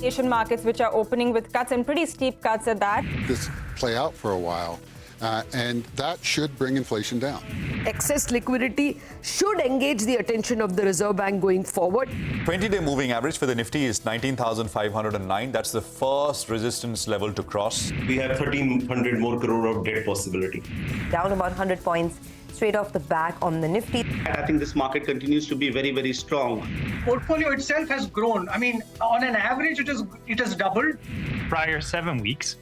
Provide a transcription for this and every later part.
Asian markets which are opening with cuts and pretty steep cuts at that. This play out for a while. And that should bring inflation down. Excess liquidity should engage the attention of the Reserve Bank going forward. 20-day moving average for the Nifty is 19,509. That's the first resistance level to cross. We have 1,300 more crore of debt possibility. Down about 100 points straight off the back on the Nifty. I think this market continues to be very, very strong. Portfolio itself has grown. I mean, on an average, it has doubled. Prior 7 weeks,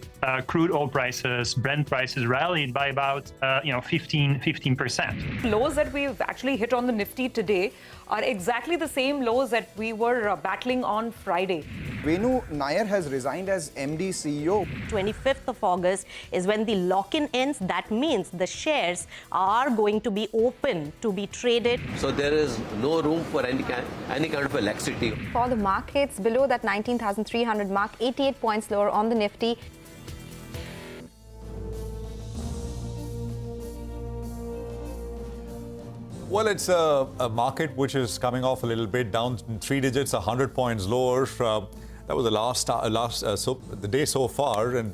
crude oil prices, Brent prices rallied by about 15%. Lows that we've actually hit on the Nifty today are exactly the same lows that we were battling on Friday. Venu Nair has resigned as MD CEO. 25th of August is when the lock-in ends. That means the shares are going to be open to be traded. So there is no room for any kind of a laxity. For the markets below that 19,300 mark, 88 points lower on the Nifty. Well, it's a market which is coming off a little bit, down 3 digits, 100 points lower. That was the day so far, and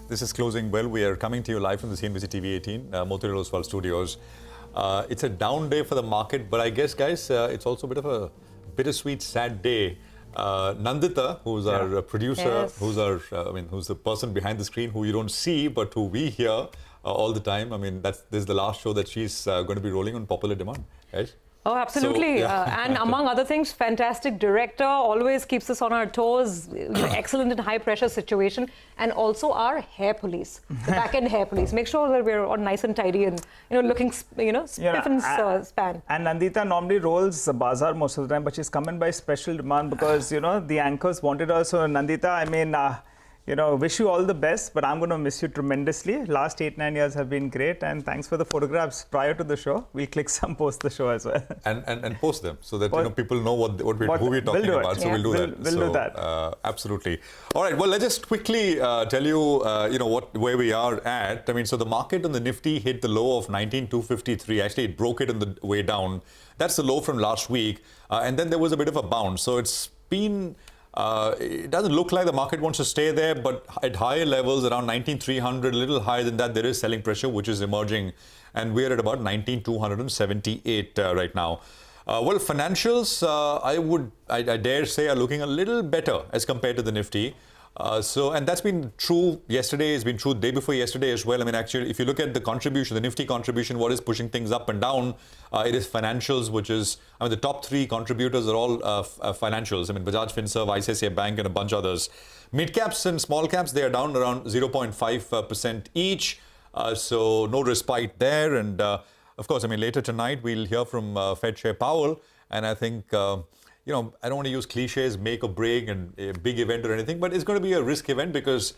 this is closing well. We are coming to you live from the CNBC TV18, Motilal Oswal Studios. It's a down day for the market, but I guess, guys, it's also a bit of a bittersweet, sad day. Nandita, who's our producer, yes, who's the person behind the screen who you don't see, but who we hear all the time. I mean, this is the last show that she's going to be rolling on popular demand, right? Oh, absolutely. So, yeah. And among other things, fantastic director, always keeps us on our toes, excellent in high-pressure situation, and also our hair police, the back-end hair police. Make sure that we're all nice and tidy and, looking, spiff and span. And Nandita normally rolls the bazaar most of the time, but she's come in by special demand because, the anchors wanted her. So, Nandita, I mean, wish you all the best, but I'm going to miss you tremendously. Last 8-9 years have been great, and thanks for the photographs prior to the show. We'll click some post the show as well. And post them so that people know who we're talking about. So we'll do that. We'll do that. Absolutely. All right. Well, let's just quickly tell you, where we are at. I mean, so the market on the Nifty hit the low of 19,253. Actually, it broke it on the way down. That's the low from last week, and then there was a bit of a bounce. So it's been. It doesn't look like the market wants to stay there, but at higher levels, around 19,300, a little higher than that, there is selling pressure, which is emerging. And we're at about 19,278 right now. Well, financials, I dare say, are looking a little better as compared to the Nifty. And that's been true yesterday, it's been true the day before yesterday as well. I mean, actually, if you look at the contribution, the Nifty contribution, what is pushing things up and down, it is financials, which is, the top 3 contributors are all financials. I mean, Bajaj Finserv, ICICI Bank, and a bunch of others. Mid-caps and small-caps, they are down around 0.5% each. So no respite there. And of course, later tonight, we'll hear from Fed Chair Powell. And I think... I don't want to use cliches, make or break, and a big event or anything, but it's going to be a risk event because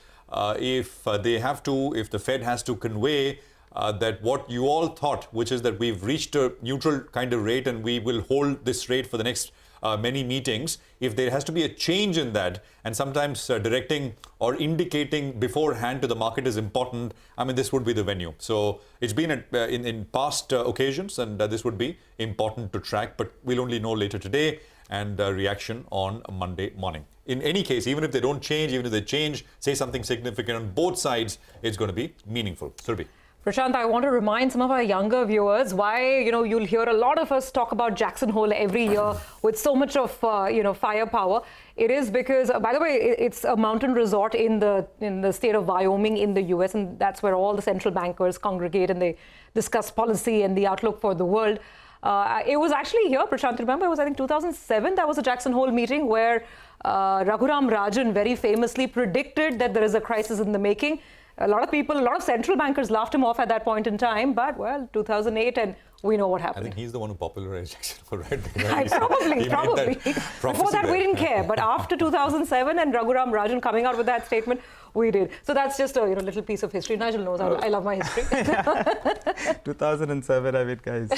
if the Fed has to convey that what you all thought, which is that we've reached a neutral kind of rate and we will hold this rate for the next many meetings, if there has to be a change in that, and sometimes directing or indicating beforehand to the market is important, this would be the venue. So it's been in past occasions, and this would be important to track, but we'll only know later today, and reaction on Monday morning. In any case, even if they don't change, even if they change, say something significant on both sides, it's going to be meaningful. Surbhi. Prashant, I want to remind some of our younger viewers why, you'll hear a lot of us talk about Jackson Hole every year with so much of, firepower. It is because, by the way, it's a mountain resort in the state of Wyoming in the US, and that's where all the central bankers congregate and they discuss policy and the outlook for the world. It was actually here, Prashant, remember, it was, I think, 2007, that was a Jackson Hole meeting where Raghuram Rajan very famously predicted that there is a crisis in the making. A lot of central bankers laughed him off at that point in time, but, 2008, and we know what happened. I think he's the one who popularized Jackson Hole, right? Probably. Before that, we didn't care, but after 2007 and Raghuram Rajan coming out with that statement, we did. So that's just a little piece of history. Nigel knows I love my history. 2007, guys,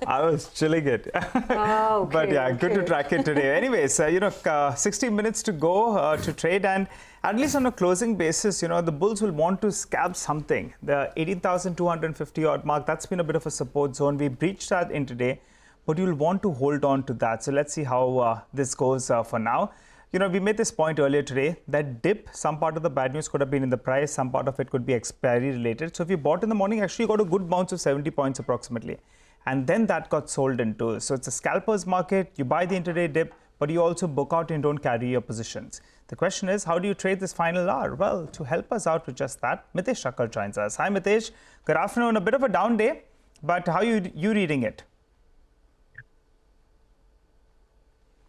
I was chilling it. Okay, but good to track it today. Anyways, 60 minutes to go to trade, and at least on a closing basis, the bulls will want to scab something. The 18,250 odd mark, that's been a bit of a support zone. We breached that in today, but you'll want to hold on to that. So let's see how this goes for now. we made this point earlier today that dip, some part of the bad news could have been in the price, some part of it could be expiry related. So if you bought in the morning, actually you got a good bounce of 70 points approximately. And then that got sold into. So it's a scalper's market. You buy the intraday dip, but you also book out and don't carry your positions. The question is, how do you trade this final hour? Well, to help us out with just that, Mitesh Shakkar joins us. Hi Mitesh, good afternoon. A bit of a down day, but how are you reading it?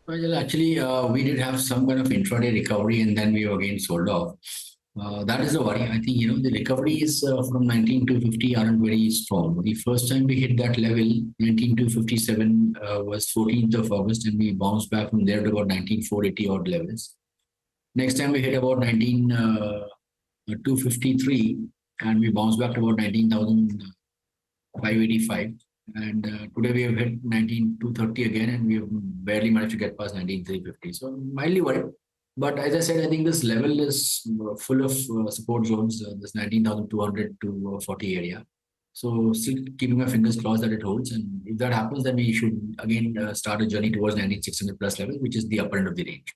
Well, actually, we did have some kind of intraday recovery and then we again sold off. That is a worry. I think, the recoveries from 19,250 aren't very strong. The first time we hit that level, 19,257 was 14th of August, and we bounced back from there to about 19,480 odd levels. Next time we hit about 19,253 and we bounced back to about 19,585. And today we have hit 19,230 again, and we have barely managed to get past 19,350. So mildly worried. But as I said, I think this level is full of support zones, this 19,200 to 40 area. So still keeping my fingers crossed that it holds. And if that happens, then we should again start a journey towards 19,600 plus level, which is the upper end of the range.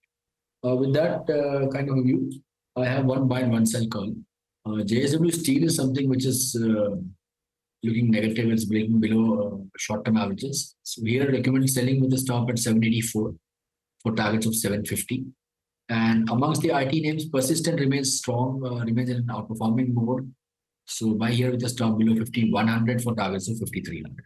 With that kind of a view, I have one buy and one sell call. JSW Steel is something which is looking negative. It's breaking below short-term averages. So here I recommend selling with a stop at 784 for targets of 750. And amongst the IT names, Persistent remains strong, remains in an outperforming mode. So buy here with a stop below 5,100 for targets of 5,300.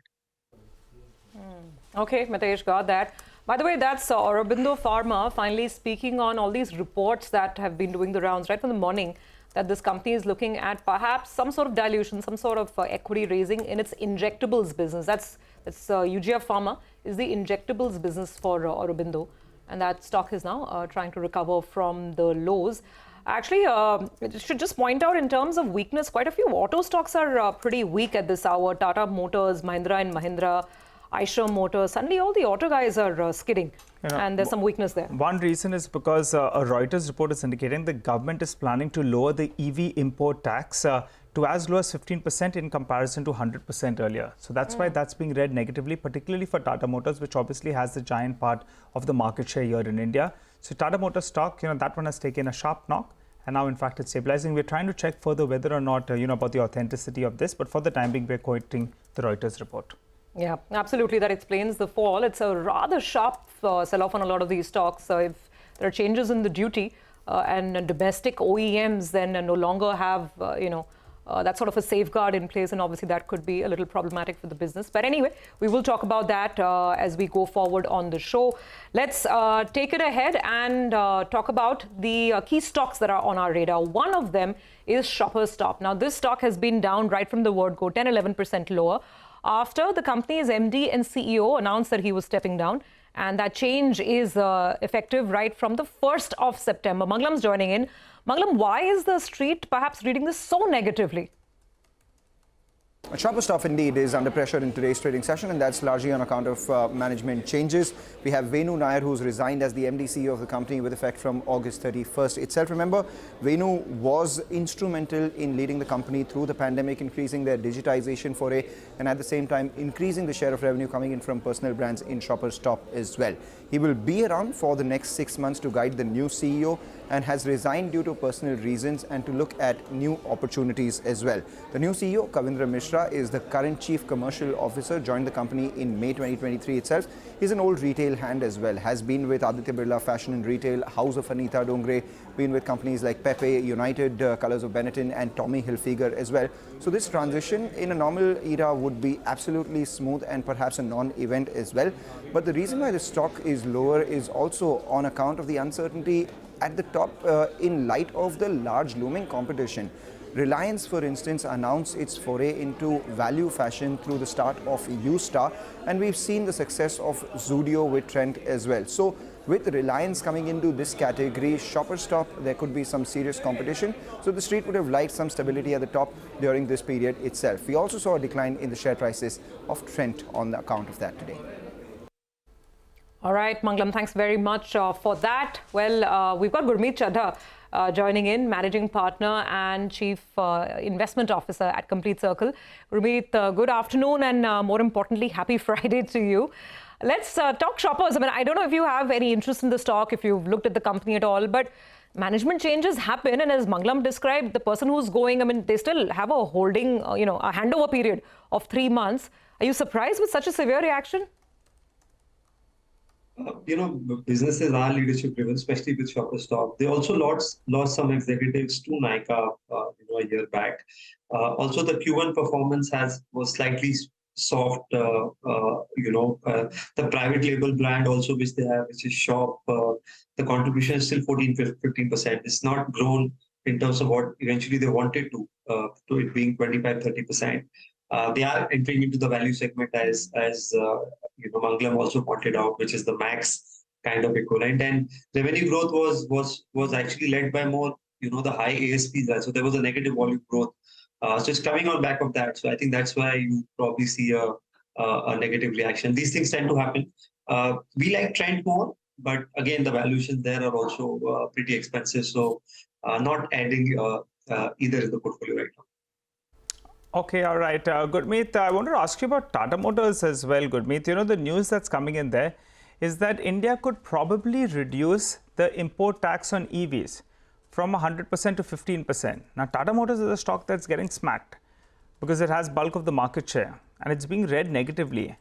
Okay, Mitesh, got that. By the way, that's Aurobindo Pharma finally speaking on all these reports that have been doing the rounds right from the morning, that this company is looking at perhaps some sort of dilution, some sort of equity raising in its injectables business. That's UGF Pharma is the injectables business for Aurobindo. And that stock is now trying to recover from the lows. Actually, I should just point out in terms of weakness, quite a few auto stocks are pretty weak at this hour. Tata Motors, Mahindra and Mahindra, Eicher Motors. Suddenly all the auto guys are skidding, and there's some weakness there. One reason is because a Reuters report is indicating the government is planning to lower the EV import tax to as low as 15% in comparison to 100% earlier. So that's why that's being read negatively, particularly for Tata Motors, which obviously has the giant part of the market share here in India. So Tata Motors stock, that one has taken a sharp knock, and now in fact it's stabilizing. We're trying to check further whether or not, about the authenticity of this, but for the time being, we're quoting the Reuters report. Yeah, absolutely. That explains the fall. It's a rather sharp sell-off on a lot of these stocks. If there are changes in the duty and domestic OEMs then no longer have, that sort of a safeguard in place, and obviously that could be a little problematic for the business. But anyway, we will talk about that as we go forward on the show. Let's take it ahead and talk about the key stocks that are on our radar. One of them is Shoppers Stop. Now, this stock has been down right from the word go, 10-11% lower, after the company's MD and CEO announced that he was stepping down. And that change is effective right from the 1st of September. Manglam's joining in. Manglam, why is the street perhaps reading this so negatively? Shoppers Stop indeed is under pressure in today's trading session, and that's largely on account of management changes. We have Venu Nair, who's resigned as the MD CEO of the company with effect from August 31st itself. Remember, Venu was instrumental in leading the company through the pandemic, increasing their digitization foray, and at the same time increasing the share of revenue coming in from personal brands in Shoppers Stop as well. He will be around for the next 6 months to guide the new CEO, and has resigned due to personal reasons and to look at new opportunities as well. The new CEO, Kavindra Mishra, is the current Chief Commercial Officer, joined the company in May 2023 itself. He's an old retail hand as well, has been with Aditya Birla Fashion and Retail, House of Anita Dongre, been with companies like Pepe, United Colors of Benetton and Tommy Hilfiger as well. So this transition in a normal era would be absolutely smooth and perhaps a non-event as well. But the reason why the stock is lower is also on account of the uncertainty at the top in light of the large looming competition. Reliance, for instance, announced its foray into value fashion through the start of U-Star, and we've seen the success of Zudio with Trent as well. So with Reliance coming into this category, Shoppers Stop, there could be some serious competition. So the street would have liked some stability at the top during this period itself. We also saw a decline in the share prices of Trent on the account of that today. All right, Manglam, thanks very much for that. Well, we've got Gurmeet Chadha joining in, Managing Partner and Chief Investment Officer at Complete Circle. Gurmeet, good afternoon, and more importantly, happy Friday to you. Let's talk shoppers. I mean, I don't know if you have any interest in the stock, if you've looked at the company at all, but management changes happen. And as Manglam described, the person who's going, I mean, they still have a holding, a handover period of 3 months. Are you surprised with such a severe reaction? Businesses are leadership driven, especially with shopper stock. They also lost some executives to Nykaa, a year back. Also, the Q1 performance was slightly soft. The private label brand also, which they have, which is Shop, the contribution is still 14-15%. It's not grown in terms of what eventually they wanted to it being 25-30%. They are entering into the value segment as Manglam also pointed out, which is the max kind of equivalent. And revenue growth was actually led by more, the high ASPs. So there was a negative volume growth. So it's coming on back of that. So I think that's why you probably see a negative reaction. These things tend to happen. We like trend more, but again, the valuations there are also pretty expensive. So not adding either in the portfolio right now. Okay, all right. Gurmeet, I wanted to ask you about Tata Motors as well, Gurmeet. The news that's coming in there is that India could probably reduce the import tax on EVs from 100% to 15%. Now, Tata Motors is a stock that's getting smacked because it has bulk of the market share and it's being read negatively.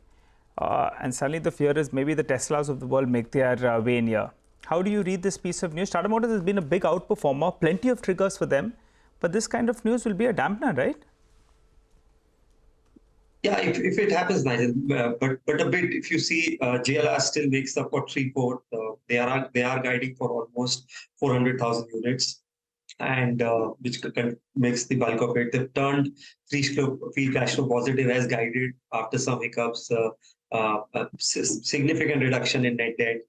And suddenly the fear is maybe the Teslas of the world make their way in here. How do you read this piece of news? Tata Motors has been a big outperformer, plenty of triggers for them, but this kind of news will be a dampener, right? Yeah, if it happens, Nigel, but a bit. If you see, JLR still makes up for 3/4. They are guiding for almost 400,000 units, and which makes the bulk of it. They've turned free cash flow positive as guided after some hiccups. Significant reduction in net debt.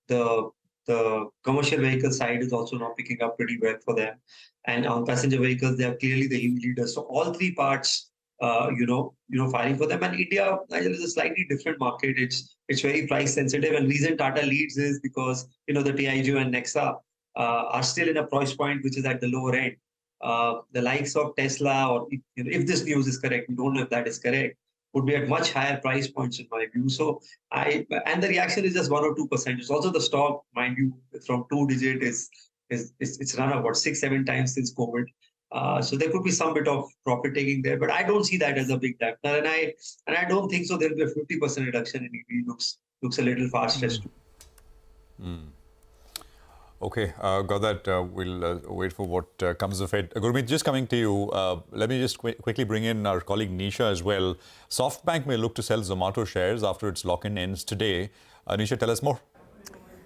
The commercial vehicle side is also now picking up pretty well for them, and on passenger vehicles, they are clearly the leaders. So all three parts. Fighting for them. And India, Nigel, is a slightly different market. It's very price sensitive. And reason Tata leads is because, the TIGO and Nexa are still in a price point which is at the lower end. The likes of Tesla, or if this news is correct, we don't know if that is correct, would be at much higher price points in my view. So and the reaction is just 1 or 2%. It's also the stock, mind you, from 2-digit it's run about 6-7 times since COVID. So there could be some bit of profit taking there, but I don't see that as a big dampener, and I don't think so. There'll be a 50% reduction in EV. Looks a little far stretched. Okay, got that. We'll wait for what comes of it. Gurmeet, just coming to you, let me just quickly bring in our colleague Nisha as well. SoftBank may look to sell Zomato shares after its lock-in ends today. Nisha, tell us more.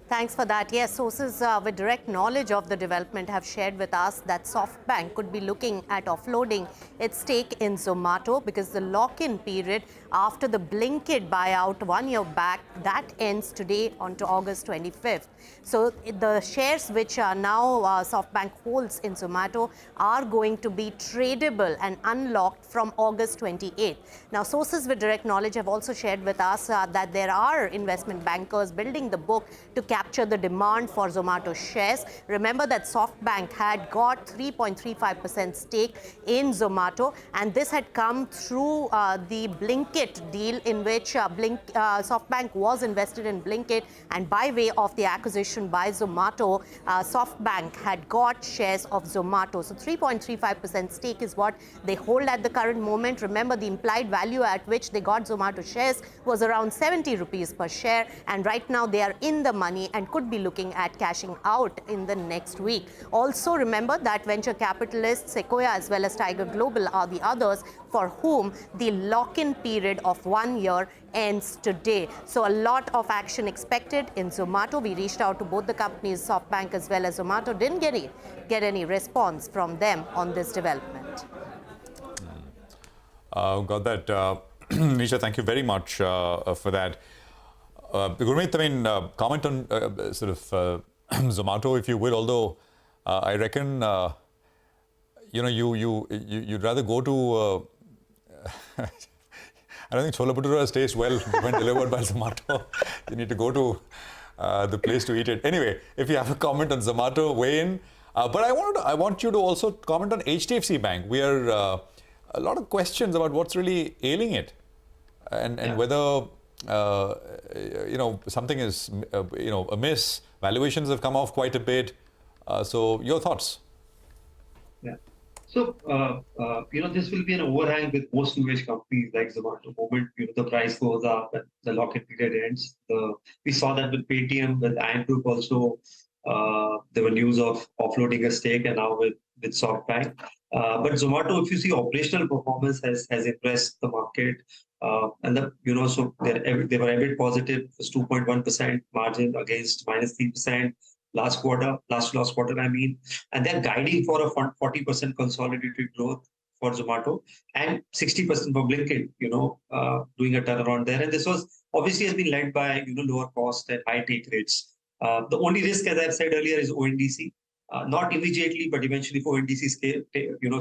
Thanks for that. Yes, sources with direct knowledge of the development have shared with us that SoftBank could be looking at offloading its stake in Zomato because the lock-in period after the Blinkit buyout 1 year back, that ends today onto August 25th. So the shares which are now SoftBank holds in Zomato are going to be tradable and unlocked from August 28th. Now, sources with direct knowledge have also shared with us that there are investment bankers building the book to capture the demand for Zomato shares. Remember that SoftBank had got 3.35% stake in Zomato, and this had come through the Blinkit deal in which SoftBank was invested in Blinkit, and by way of the acquisition by Zomato, SoftBank had got shares of Zomato. So 3.35% stake is what they hold at the current moment. Remember, the implied value at which they got Zomato shares was around 70 rupees per share, and right now they are in the money and could be looking at cashing out in the next week. Also remember that venture capitalists Sequoia as well as Tiger Global are the others for whom the lock-in period of 1 year ends today. So a lot of action expected in Zomato. We reached out to both the companies, SoftBank as well as Zomato, didn't get any response from them on this development. Got that. Nisha, thank you very much for that. Gurmeet, I mean, comment on Zomato, if you will, although I reckon, you'd rather go to, I don't think Chola Bhatura tastes well when delivered by Zomato. You need to go to the place to eat it. Anyway, if you have a comment on Zomato, weigh in. But I want you to also comment on HDFC Bank. We are a lot of questions about what's really ailing it and whether something is, amiss. Valuations have come off quite a bit. So your thoughts? Yeah. So, this will be an overhang with most new age companies like Zomato. The moment, the price goes up and the lock-in period ends. We saw that with Paytm, with Iron Group also. There were news of offloading a stake, and now with SoftBank. But Zomato, if you see operational performance has impressed the market. And so they were EBIT positive, was 2.1% margin against -3% last quarter, I mean, and they're guiding for a 40% consolidated growth for Zomato and 60% for Blinkit, doing a turnaround there. And this was obviously has been led by, lower cost and high take rates. The only risk, as I've said earlier, is ONDC. Not immediately, but eventually if ONDC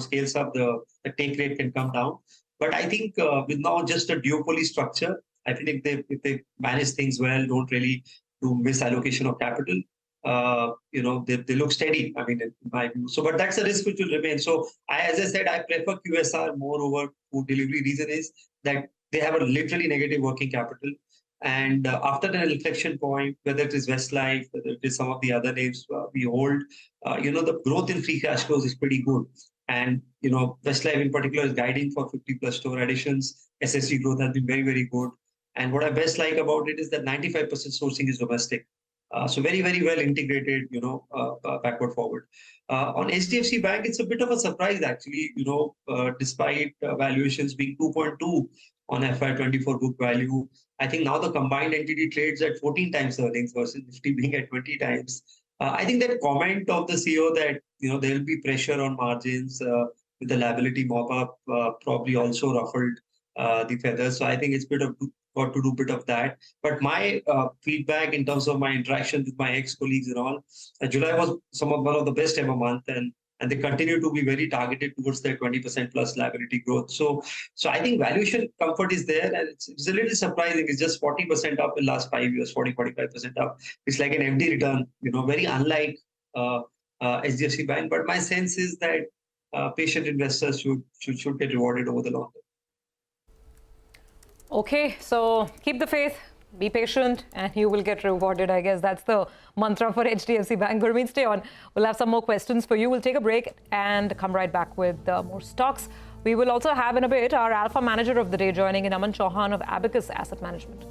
scales up, the take rate can come down. But I think with now just a duopoly structure, I think if they manage things well, don't really do misallocation of capital, they look steady, I mean, in my view. So, but that's a risk which will remain. So, as I said, I prefer QSR more over food delivery. Reason is that they have a literally negative working capital. And after an inflection point, whether it is Westlife, whether it is some of the other names we hold, the growth in free cash flows is pretty good. And, Westlife in particular is guiding for 50+ store additions. SSG growth has been very, very good. And what I best like about it is that 95% sourcing is domestic. So very, very well integrated, backward forward. On HDFC Bank, it's a bit of a surprise, actually, despite valuations being 2.2 on FY24 book value. I think now the combined entity trades at 14 times earnings versus Nifty being at 20 times. I think that comment of the CEO that, there will be pressure on margins with the liability mop-up probably also ruffled the feathers. So I think it's got to do a bit of that. But my feedback in terms of my interaction with my ex-colleagues and all, July was one of the best ever month, and they continue to be very targeted towards their 20% plus liability growth. So I think valuation comfort is there, and it's a little surprising. It's just 40% up in the last 5 years, 45% up. It's like an MD return, very unlike HDFC Bank. But my sense is that patient investors should get rewarded over the long term. Okay, so keep the faith, be patient, and you will get rewarded. I guess that's the mantra for HDFC Bank. Gurmeet, stay on. We'll have some more questions for you. We'll take a break and come right back with more stocks. We will also have in a bit our Alpha Manager of the Day joining in, Aman Chauhan of Abacus Asset Management.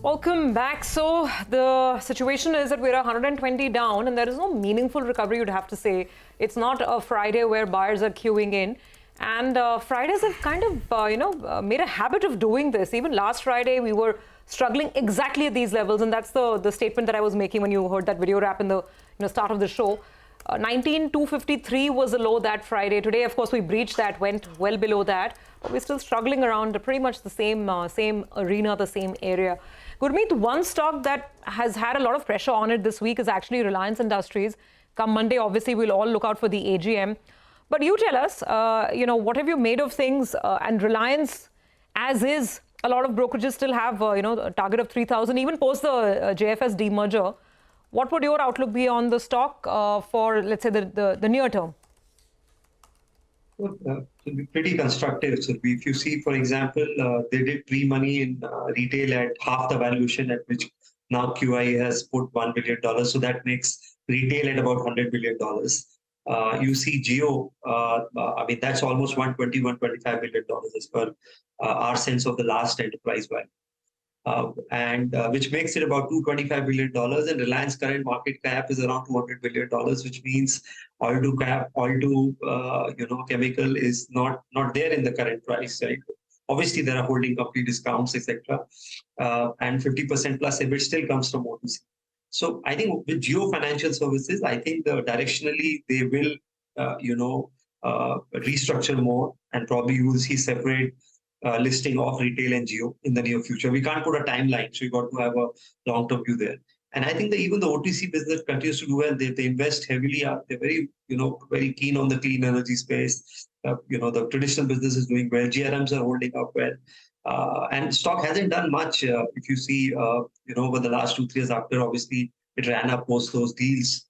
Welcome back. So the situation is that we're 120 down and there is no meaningful recovery, you'd have to say. It's not a Friday where buyers are queuing in. And Fridays have kind of, made a habit of doing this. Even last Friday, we were struggling exactly at these levels. And that's the statement that I was making when you heard that video wrap in the start of the show. 19,253 was the low that Friday. Today, of course, we breached that, went well below that. But we're still struggling around pretty much the same arena, the same area. Gurmeet, one stock that has had a lot of pressure on it this week is actually Reliance Industries. Come Monday, obviously, we'll all look out for the AGM. But you tell us, what have you made of things? And Reliance, as is, a lot of brokerages still have, a target of 3,000, even post the JFS demerger. What would your outlook be on the stock for, let's say, the near term? Well, it will be pretty constructive. So if you see, for example, they did pre-money in retail at half the valuation at which now QI has put $1 billion. So that makes retail at about $100 billion. You see Geo, that's almost $120, $125 billion as per our sense of the last enterprise value. Which makes it about $225 billion, and Reliance current market cap is around $200 billion, which means oil to chemical is not there in the current price, right? Obviously, there are holding company discounts, etc., and 50% plus EBIT still comes from OTC. So I think with Geo Financial Services, I think directionally they will, restructure more, and probably you will see separate listing of retail and Geo in the near future. We can't put a timeline, so you got to have a long-term view there. And I think that even the OTC business continues to do well. They invest heavily. They're very, very keen on the clean energy space. The traditional business is doing well. GRMs are holding up well. And stock hasn't done much. If you see, over the last 2-3 years after, obviously, it ran up post those deals,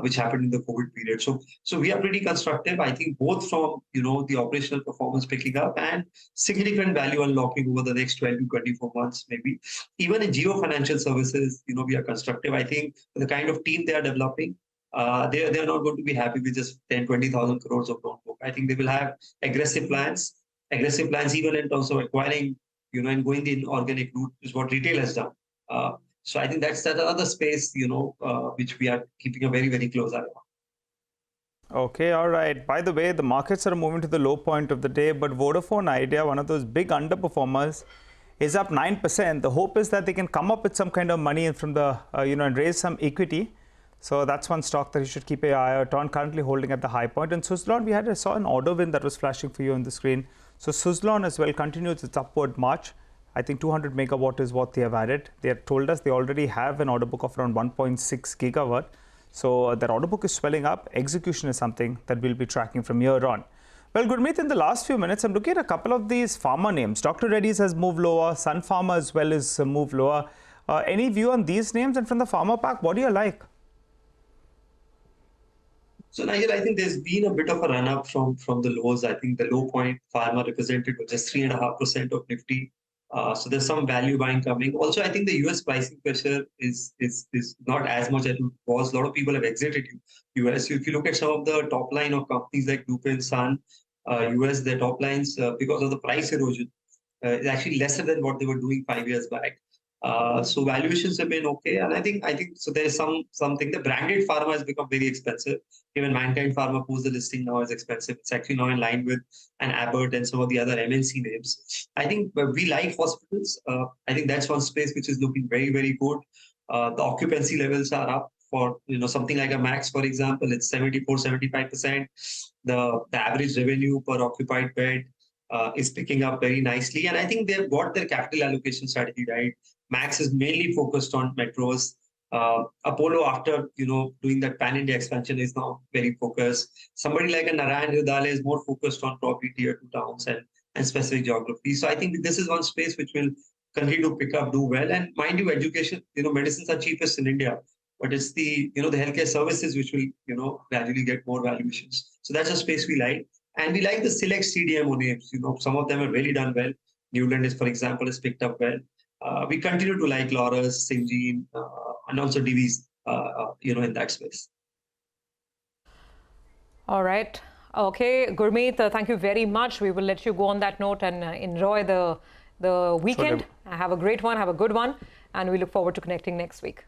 which happened in the COVID period. So we are pretty constructive, I think, both from, the operational performance picking up and significant value unlocking over the next 12 to 24 months, maybe. Even in Geo Financial Services, we are constructive. I think the kind of team they are developing, they're not going to be happy with just 10-20,000 crores of loan book. I think they will have aggressive plans even in terms of acquiring, and going the inorganic route is what retail has done. So I think that's another space, which we are keeping a very, very close eye on. Okay, all right. By the way, the markets are moving to the low point of the day, but Vodafone Idea, one of those big underperformers, is up 9%. The hope is that they can come up with some kind of money from the, and raise some equity. So that's one stock that you should keep an eye out on, currently holding at the high point. And Suzlon, I saw an order win that was flashing for you on the screen. So Suzlon as well continues its upward march. I think 200 megawatt is what they have added. They have told us they already have an order book of around 1.6 gigawatt. So that order book is swelling up. Execution is something that we'll be tracking from here on. Well, Gurmeet, in the last few minutes, I'm looking at a couple of these pharma names. Dr. Reddy's has moved lower. Sun Pharma as well is moved lower. Any view on these names? And from the pharma pack, what do you like? So, Nigel, I think there's been a bit of a run-up from the lows. I think the low point pharma represented was just 3.5% of Nifty. So there's some value buying coming. Also, I think the US pricing pressure is not as much as it was. A lot of people have exited US. If you look at some of the top line of companies like Lupin, Sun, US, their top lines, because of the price erosion, is actually lesser than what they were doing 5 years back. So valuations have been okay, and I think so. There is something. The branded pharma has become very expensive. Even Mankind Pharma, post the listing now, is expensive. It's actually now in line with an Abbott and some of the other MNC names. I think we like hospitals. I think that's one space which is looking very, very good. The occupancy levels are up for something like a Max, for example. It's 74-75%. The average revenue per occupied bed is picking up very nicely, and I think they've got their capital allocation strategy right. Max is mainly focused on metros. Apollo, after doing that pan-India expansion, is now very focused. Somebody like a Narayan Hridayalaya is more focused on probably tier 2 towns and specific geographies. So I think this is one space which will continue to pick up, do well. And mind you, education, medicines are cheapest in India, but it's the the healthcare services which will gradually get more valuations. So that's a space we like, and we like the select CDMO names. Some of them have really done well. Newland is, for example, has picked up well. We continue to like Laurus, Syngene, and also Divi's, in that space. All right. Okay, Gurmeet, thank you very much. We will let you go on that note and enjoy the weekend. Have a great one. Have a good one. and we look forward to connecting next week.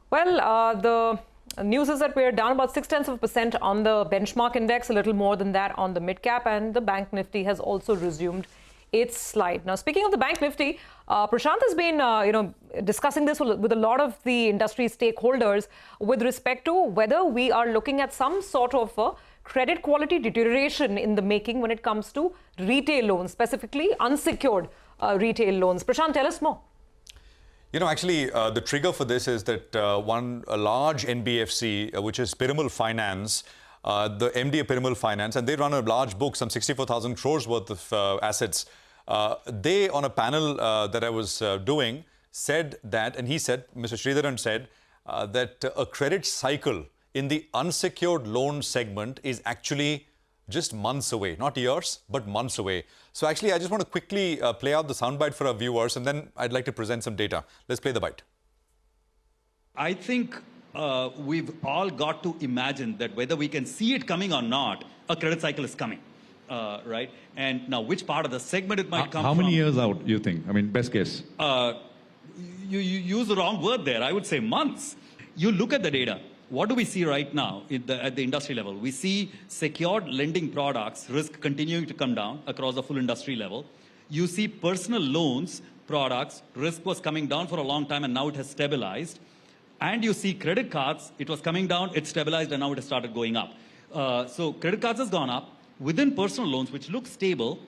Well, the news is that we're down about 0.6% on the benchmark index, a little more than that on the mid-cap, and the Bank Nifty has also resumed its slide. Now, speaking of the Bank Nifty, Prashant has been, discussing this with a lot of the industry stakeholders with respect to whether we are looking at some sort of a credit quality deterioration in the making when it comes to retail loans, specifically unsecured retail loans. Prashant, tell us more. Actually, the trigger for this is that a large NBFC, which is Piramal Finance, the MD of Piramal Finance, and they run a large book, some 64,000 crores worth of assets. They, on a panel that I was doing, said that, and he said, Mr. Sridharan said, that a credit cycle in the unsecured loan segment is actually just months away, not years, but months away. So actually, I just want to quickly play out the soundbite for our viewers, and then I'd like to present some data. Let's play the bite. I think we've all got to imagine that whether we can see it coming or not, a credit cycle is coming, right? And now, which part of the segment it might come from? How many years out, you think? I mean, best guess. You use the wrong word there. I would say months. You look at the data. What do we see right now at the industry level? We see secured lending products, risk continuing to come down across the full industry level. You see personal loans products, risk was coming down for a long time and now it has stabilized. And you see credit cards, it was coming down, it stabilized and now it has started going up. So credit cards has gone up. Within personal loans, which look stable,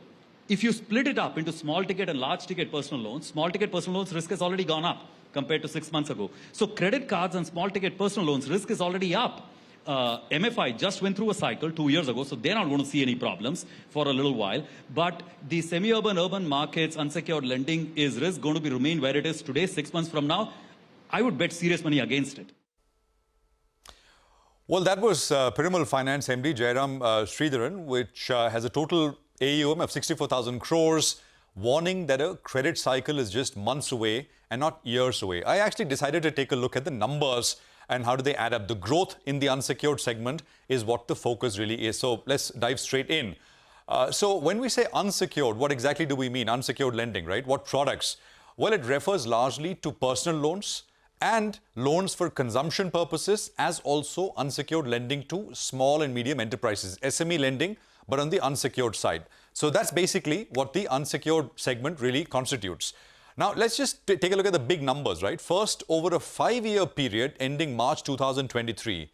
if you split it up into small ticket and large ticket personal loans, small ticket personal loans risk has already gone up compared to 6 months ago. So credit cards and small ticket personal loans risk is already up. MFI just went through a cycle 2 years ago, so they're not going to see any problems for a little while. But the semi-urban, urban markets, unsecured lending is risk going to remain where it is today, 6 months from now. I would bet serious money against it. Well, that was Piramal Finance MD Jairam Sridharan, which has a total AUM of 64,000 crores, warning that a credit cycle is just months away and not years away. I actually decided to take a look at the numbers and how do they add up. The growth in the unsecured segment is what the focus really is. So let's dive straight in. So when we say unsecured, what exactly do we mean? Unsecured lending, right? What products? Well, it refers largely to personal loans and loans for consumption purposes, as also unsecured lending to small and medium enterprises, SME lending, but on the unsecured side. So that's basically what the unsecured segment really constitutes. Now, let's just take a look at the big numbers, right? First, over a 5-year period ending March 2023,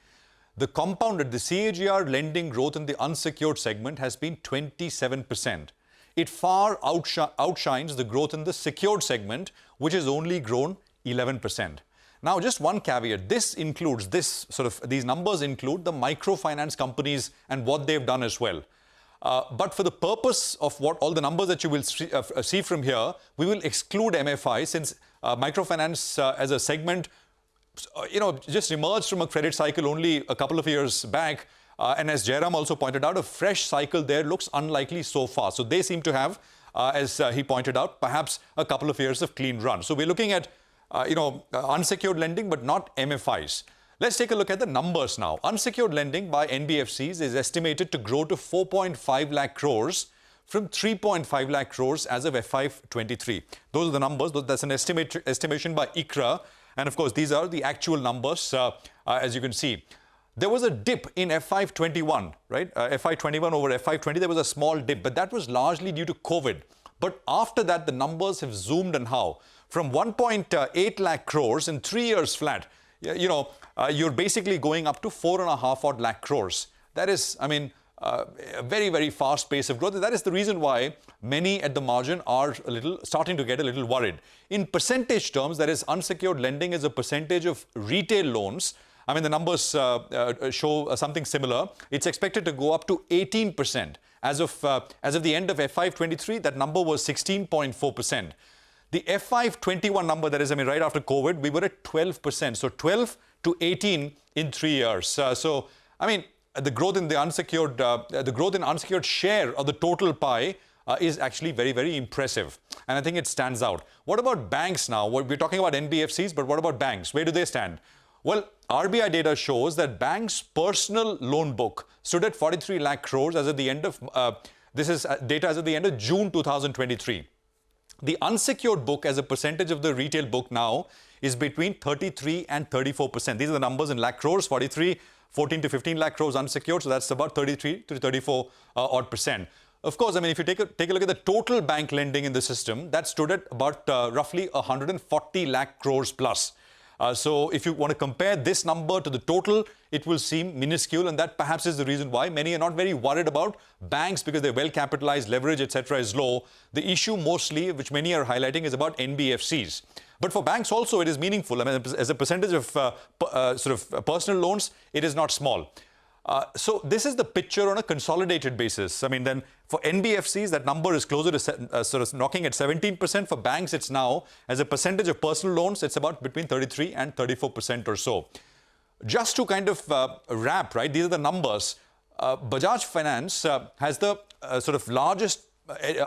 the compounded, the CAGR lending growth in the unsecured segment has been 27%. It far outshines the growth in the secured segment, which has only grown 11%. Now, just one caveat, these numbers include the microfinance companies and what they've done as well. But for the purpose of what all the numbers that you will see from here, we will exclude MFI since microfinance as a segment, just emerged from a credit cycle only a couple of years back. And as Jairam also pointed out, a fresh cycle there looks unlikely so far. So they seem to have, as he pointed out, perhaps a couple of years of clean run. So we're looking at unsecured lending, but not MFIs. Let's take a look at the numbers now. Unsecured lending by NBFCs is estimated to grow to 4.5 lakh crores from 3.5 lakh crores as of FY23. Those are the numbers. That's an estimation by ICRA. And of course, these are the actual numbers, as you can see. There was a dip in FY21, right? FY21 over FY20, there was a small dip, but that was largely due to COVID. But after that, the numbers have zoomed and how? From 1.8 lakh crores in 3 years flat, you're basically going up to 4.5 odd lakh crores. That is, a very, very fast pace of growth. That is the reason why many at the margin are starting to get a little worried. In percentage terms, that is, unsecured lending as a percentage of retail loans. The numbers show something similar. It's expected to go up to 18%. As of the end of FY23, that number was 16.4%. The FY21 number, that is, right after COVID, we were at 12%. So 12 to 18 in 3 years. The growth in the unsecured share of the total pie is actually very, very impressive. And I think it stands out. What about banks now? We're talking about NBFCs, but what about banks? Where do they stand? Well, RBI data shows that banks' personal loan book stood at 43 lakh crores as at the end of, this is data as at the end of June 2023. The unsecured book as a percentage of the retail book now is between 33 and 34%. These are the numbers in lakh crores, 14 to 15 lakh crores unsecured. So that's about 33 to 34 odd percent. Of course, I mean, if you take a look at the total bank lending in the system, that stood at about roughly 140 lakh crores plus. So if you want to compare this number to the total, it will seem minuscule, and that perhaps is the reason why many are not very worried about banks because they're well capitalized, leverage, etc. is low. The issue mostly, which many are highlighting, is about NBFCs. But for banks also, it is meaningful. I mean, as a percentage of sort of personal loans, it is not small. So this is the picture on a consolidated basis. I mean, then for NBFCs, that number is closer to sort of knocking at 17%. For banks, it's now, as a percentage of personal loans, it's about between 33 and 34% or so. Just to kind of wrap, right, these are the numbers. Bajaj Finance has the sort of largest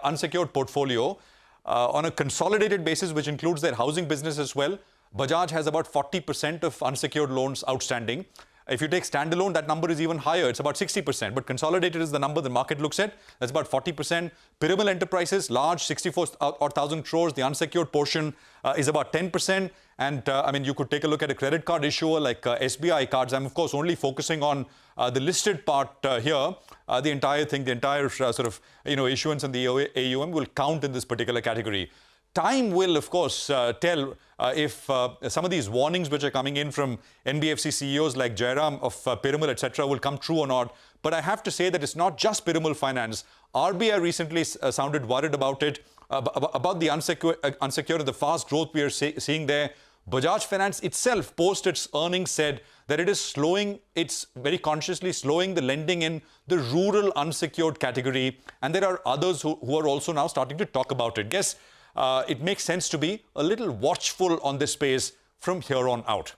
unsecured portfolio on a consolidated basis, which includes their housing business as well. Bajaj has about 40% of unsecured loans outstanding. If you take standalone, that number is even higher. It's about 60%. But consolidated is the number the market looks at. That's about 40%. Piramal Enterprises, large, 64,000 crores. The unsecured portion is about 10%. And I mean, you could take a look at a credit card issuer like SBI Cards. I'm, of course, only focusing on the listed part here. The entire thing, the entire sort of, issuance and the AUM will count in this particular category. Time will, of course, tell if some of these warnings which are coming in from NBFC CEOs like Jairam of Piramal, etc., will come true or not. But I have to say that it's not just Piramal Finance. RBI recently sounded worried about it, about the unsecured and the fast growth we are seeing there. Bajaj Finance itself, post its earnings, said that it is slowing, it's very consciously slowing the lending in the rural unsecured category. And there are others who are also now starting to talk about it. Yes, it makes sense to be a little watchful on this space from here on out.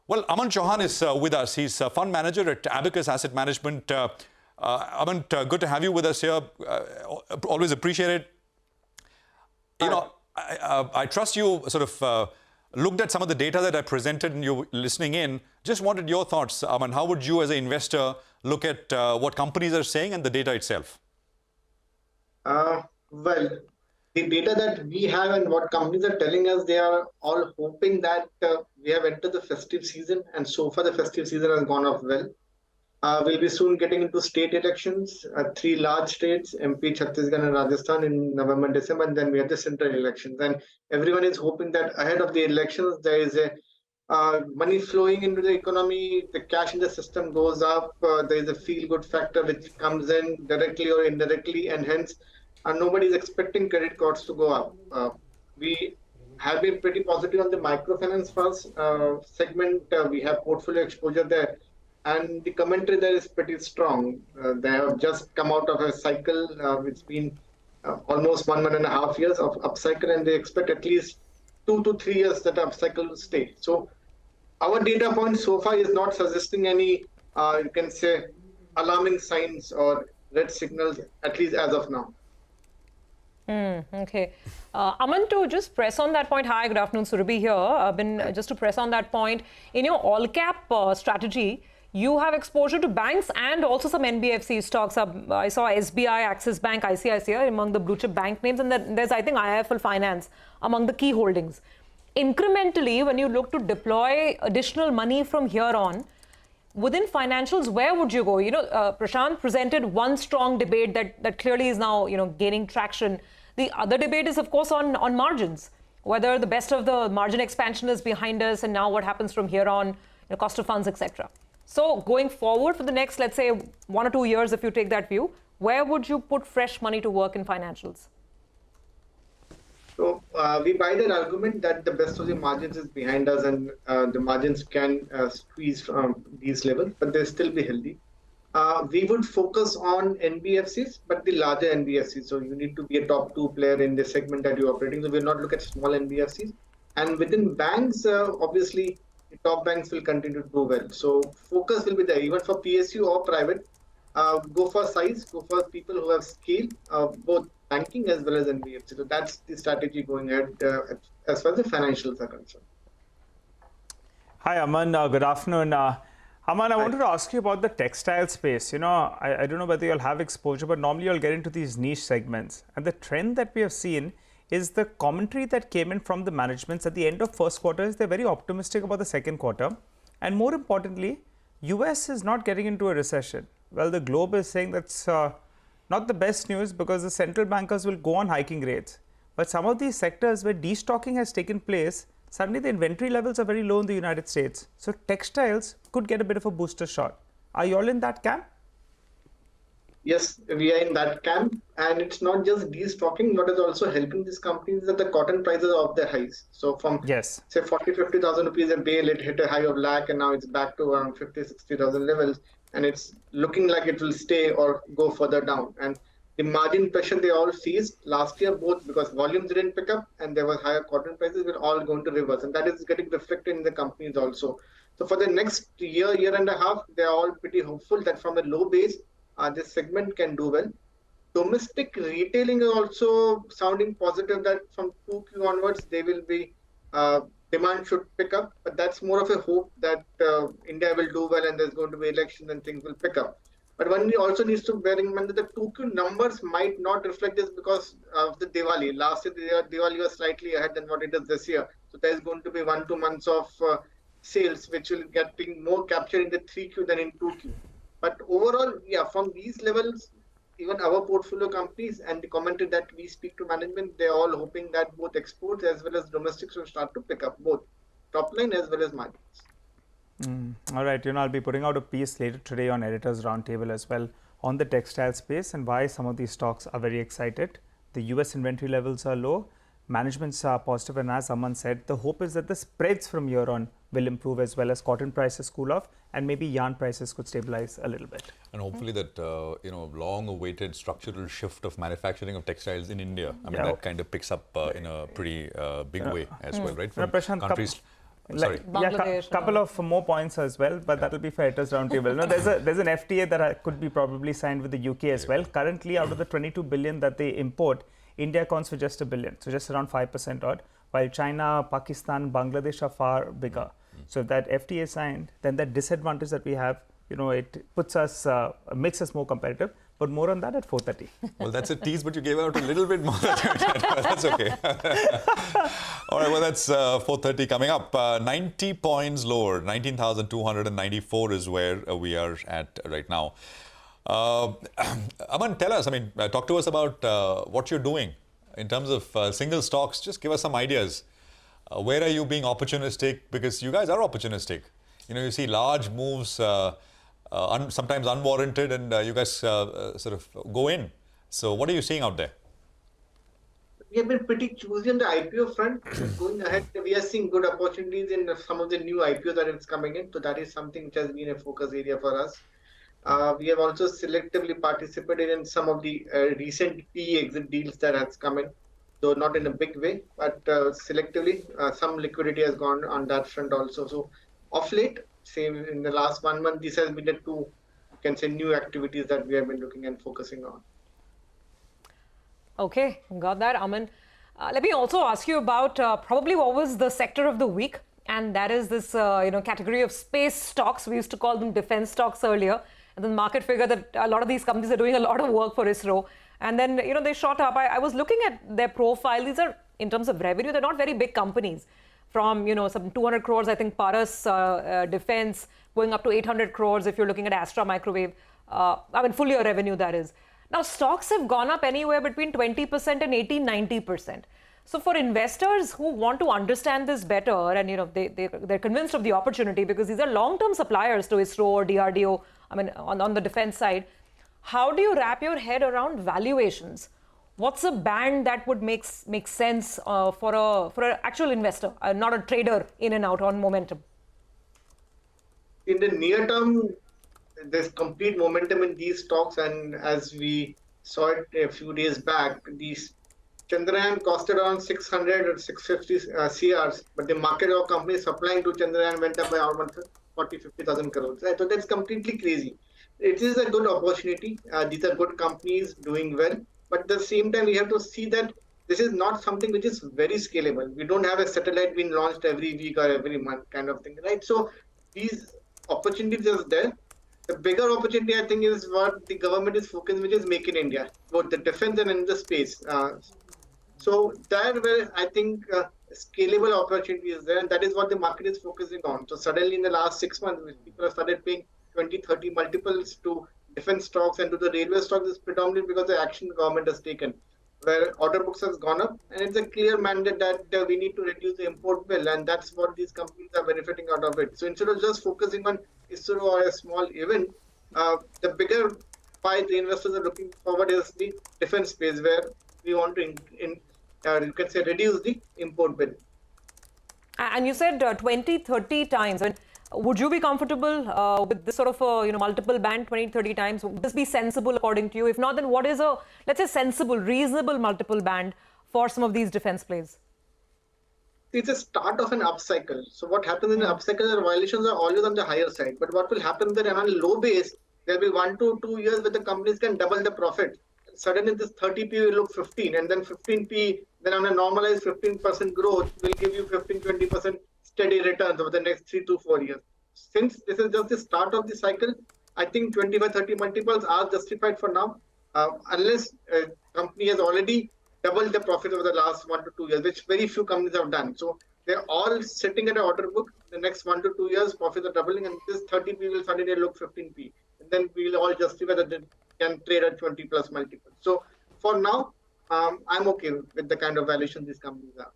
Well, Aman Chauhan is with us. He's a fund manager at Abacus Asset Management. Aman, good to have you with us here. Always appreciate it. I trust you sort of looked at some of the data that I presented and you're listening in. Just wanted your thoughts, Aman. How would you as an investor look at what companies are saying and the data itself? Well, the data that we have and what companies are telling us, they are all hoping that we have entered the festive season, and so far the festive season has gone off well. We'll be soon getting into state elections, 3 large states, MP, Chhattisgarh and Rajasthan in November and December, and then we have the central elections. And everyone is hoping that ahead of the elections, there is a money flowing into the economy, the cash in the system goes up, there is a feel-good factor which comes in directly or indirectly, and hence nobody is expecting credit cards to go up. We have been pretty positive on the microfinance segment. We have portfolio exposure there, and the commentary there is pretty strong. They have just come out of a cycle. It's been almost 1.5 years of upcycle, and they expect at least 2 to 3 years that upcycle will stay. So our data point so far is not suggesting any, you can say, alarming signs or red signals, at least as of now. Okay. Aman, to just press on that point, hi, good afternoon, Surabhi here. Just to press on that point, in your all-cap strategy, you have exposure to banks and also some NBFC stocks. I saw SBI, Axis Bank, ICICI among the blue chip bank names, and then there's, I think, IIFL Finance among the key holdings. Incrementally, when you look to deploy additional money from here on, within financials, where would you go? Prashant presented one strong debate that clearly is now, gaining traction. The other debate is, of course, on margins, whether the best of the margin expansion is behind us and now what happens from here on, cost of funds, etc. So going forward for the next, let's say, 1 or 2 years, if you take that view, where would you put fresh money to work in financials? So we buy that argument that the best of the margins is behind us, and the margins can squeeze from these levels, but they'll still be healthy. We would focus on NBFCs, but the larger NBFCs. So you need to be a top 2 player in the segment that you're operating. So we'll not look at small NBFCs. And within banks, obviously, the top banks will continue to do well. So focus will be there, even for PSU or private. Go for size, go for people who have scale, both banking as well as NBFC. So that's the strategy going ahead as far as the financials are concerned. Hi, Aman. Good afternoon. Aman, I wanted to ask you about the textile space. I don't know whether you'll have exposure, but normally you'll get into these niche segments. And the trend that we have seen is the commentary that came in from the managements at the end of first quarter is they're very optimistic about the second quarter. And more importantly, US is not getting into a recession. Well, the Globe is saying that's not the best news because the central bankers will go on hiking rates. But some of these sectors where destocking has taken place, suddenly the inventory levels are very low in the United States. So textiles could get a bit of a booster shot. Are you all in that camp? Yes, we are in that camp, and it's not just destocking. What is also helping these companies is that the cotton prices are off their highs. So from say 40,000-50,000 rupees a bale, it hit a high of lakh, and now it's back to around 50,000-60,000 levels, and it's looking like it will stay or go further down. And the margin pressure they all faced last year, both because volumes didn't pick up and there was higher cotton prices, were all going to reverse, and that is getting reflected in the companies also. So for the next year and a half, they are all pretty hopeful that from a low base, this segment can do well. Domestic retailing is also sounding positive that from 2Q onwards, they will be demand should pick up, but that's more of a hope that India will do well and there's going to be elections and things will pick up. But one also needs to bear in mind that the 2Q numbers might not reflect this because of the Diwali. Last year, Diwali was slightly ahead than what it is this year. So there's going to be 1-2 months of sales, which will get more captured in the 3Q than in 2Q. But overall, yeah, from these levels, even our portfolio companies and the commentary that we speak to management, they're all hoping that both exports as well as domestics will start to pick up, both top line as well as margins. All right, I'll be putting out a piece later today on Editors Roundtable as well on the textile space and why some of these stocks are very excited. The US inventory levels are low, managements are positive, and as Aman said, the hope is that the spreads from here on will improve as well as cotton prices cool off and maybe yarn prices could stabilize a little bit. And hopefully that long-awaited structural shift of manufacturing of textiles in India, I mean that kind of picks up in a pretty big way as well, right? From Prashant, countries. Couple of more points as well, but that will be for Editors Roundtable. There's an FTA that could be probably signed with the UK as well. Currently, out of the 22 billion that they import, India accounts for just 1 billion, so just around 5% odd, while China, Pakistan, Bangladesh are far bigger. So if that FTA is signed, then that disadvantage that we have, it puts us, makes us more competitive. But more on that at 4:30. Well, that's a tease, but you gave out a little bit more. That's okay. All right, well, that's 4:30 coming up. 90 points lower, 19,294 is where we are at right now. Aman, tell us, talk to us about what you're doing in terms of single stocks. Just give us some ideas. Where are you being opportunistic? Because you guys are opportunistic. You see large moves, sometimes unwarranted, and you guys sort of go in. So what are you seeing out there? We have been pretty choosy on the IPO front. Going ahead, we are seeing good opportunities in some of the new IPOs that is coming in. So that is something which has been a focus area for us. We have also selectively participated in some of the recent PE exit deals that has come in, though not in a big way, but selectively some liquidity has gone on that front also. So of late, say in the last 1 month, this has been the two, you can say, new activities that we have been looking and focusing on. Okay, got that, Aman. Let me also ask you about probably what was the sector of the week, and that is this category of space stocks. We used to call them defense stocks earlier, and the market figured that a lot of these companies are doing a lot of work for ISRO, and then they shot up. I was looking at their profile. These are, in terms of revenue, they're not very big companies. From some 200 crores, I think Paras Defense, going up to 800 crores if you're looking at Astra Microwave. Full year revenue, that is. Now, stocks have gone up anywhere between 20% and 80-90%. So for investors who want to understand this better, and they're convinced of the opportunity because these are long-term suppliers to ISRO or DRDO, on the defense side, how do you wrap your head around valuations? What's a band that would make sense for an actual investor, not a trader in and out on momentum? In the near term, there's complete momentum in these stocks, and as we saw it a few days back, these Chandrayaan costed around 600 or 650 CRs, but the market of companies supplying to Chandrayaan went up by almost 40-50,000 crores. So that's completely crazy. It is a good opportunity. These are good companies doing well. But at the same time, we have to see that this is not something which is very scalable. We don't have a satellite being launched every week or every month kind of thing, right? So these opportunities are there. The bigger opportunity, I think, is what the government is focusing, which is Make in India, both the defense and in the space. So there where I think scalable opportunity is there, and that is what the market is focusing on. So suddenly in the last 6 months, people have started paying 20, 30 multiples to defense stocks and to the railway stocks is predominantly because the action the government has taken, where order books has gone up, and it's a clear mandate that we need to reduce the import bill, and that's what these companies are benefiting out of it. So instead of just focusing on ISRO or a small event, the bigger pie the investors are looking forward is the defense space, where we want to you can say reduce the import bill. And you said 20, 30 times. And would you be comfortable with this sort of multiple band 20, 30 times? Would this be sensible according to you? If not, then what is a, let's say, sensible, reasonable multiple band for some of these defense plays? It's a start of an upcycle. So what happens in an upcycle, the valuations are always on the higher side. But what will happen then on a low base, there will be 1 to 2 years where the companies can double the profit. Suddenly this 30p will look 15, and then 15p, then on a normalized 15% growth will give you 15-20% steady returns over the next 3 to 4 years. Since this is just the start of the cycle, I think 25-30 multiples are justified for now, unless a company has already doubled the profit over the last 1 to 2 years, which very few companies have done. So they're all sitting at an order book. The next 1 to 2 years, profits are doubling, and this 30p will suddenly look 15p. And then we'll all justify that they can trade at 20 plus multiples. So for now, I'm okay with the kind of valuation these companies are.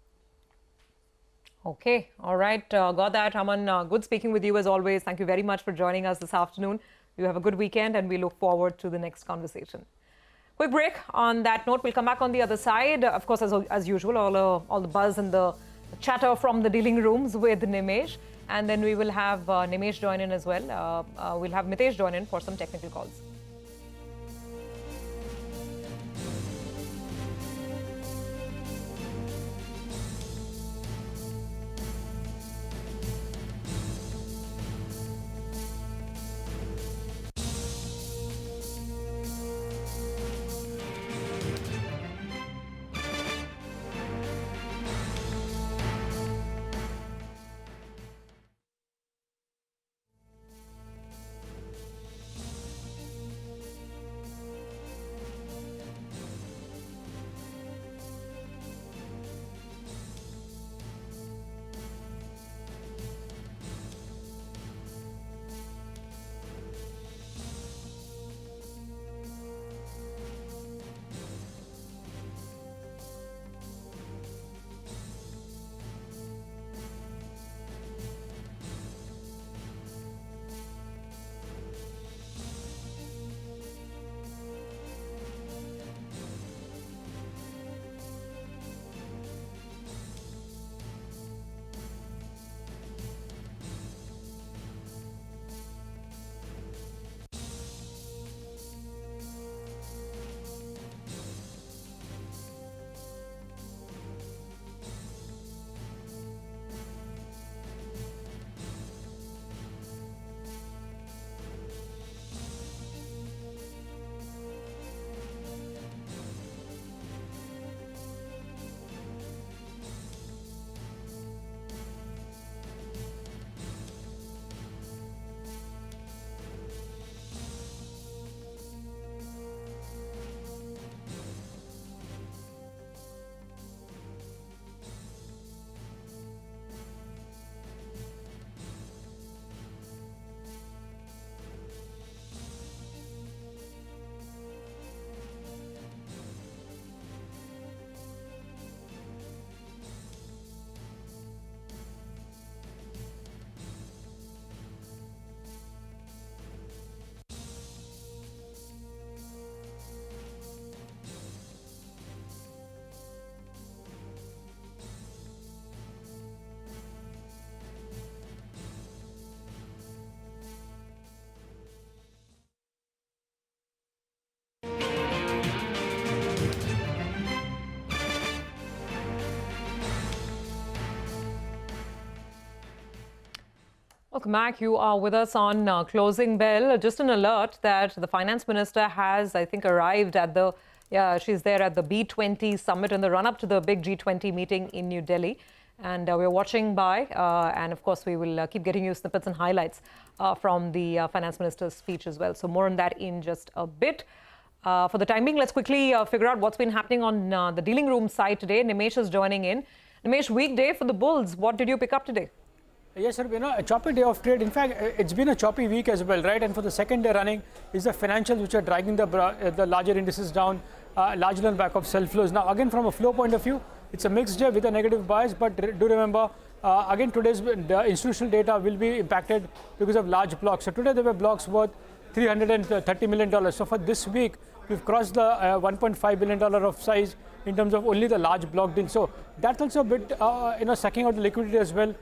Okay. All right. Got that, Raman. Good speaking with you as always. Thank you very much for joining us this afternoon. You have a good weekend, and we look forward to the next conversation. Quick break. On that note, we'll come back on the other side. Of course, as usual, all the buzz and the chatter from the dealing rooms with Nimesh. And then we will have Nimesh join in as well. We'll have Mitesh join in for some technical calls. Welcome back. You are with us on Closing Bell. Just an alert that the finance minister has, I think, arrived at the, she's there at the B20 summit in the run-up to the big G20 meeting in New Delhi. And we're watching by, and of course, we will keep getting you snippets and highlights from the finance minister's speech as well. So more on that in just a bit. For the time being, let's quickly figure out what's been happening on the dealing room side today. Nimesh is joining in. Nimesh, weekday for the bulls. What did you pick up today? Yes, sir. A choppy day of trade. In fact, it's been a choppy week as well, right? And for the second day running, is the financials which are dragging the larger indices down, largely on the back of sell flows. Now, again, from a flow point of view, it's a mixed day with a negative bias. But do remember, again, today's institutional data will be impacted because of large blocks. So today there were blocks worth $330 million. So for this week, we've crossed the $1.5 billion of size in terms of only the large block deal. So that's also a bit, sucking out the liquidity as well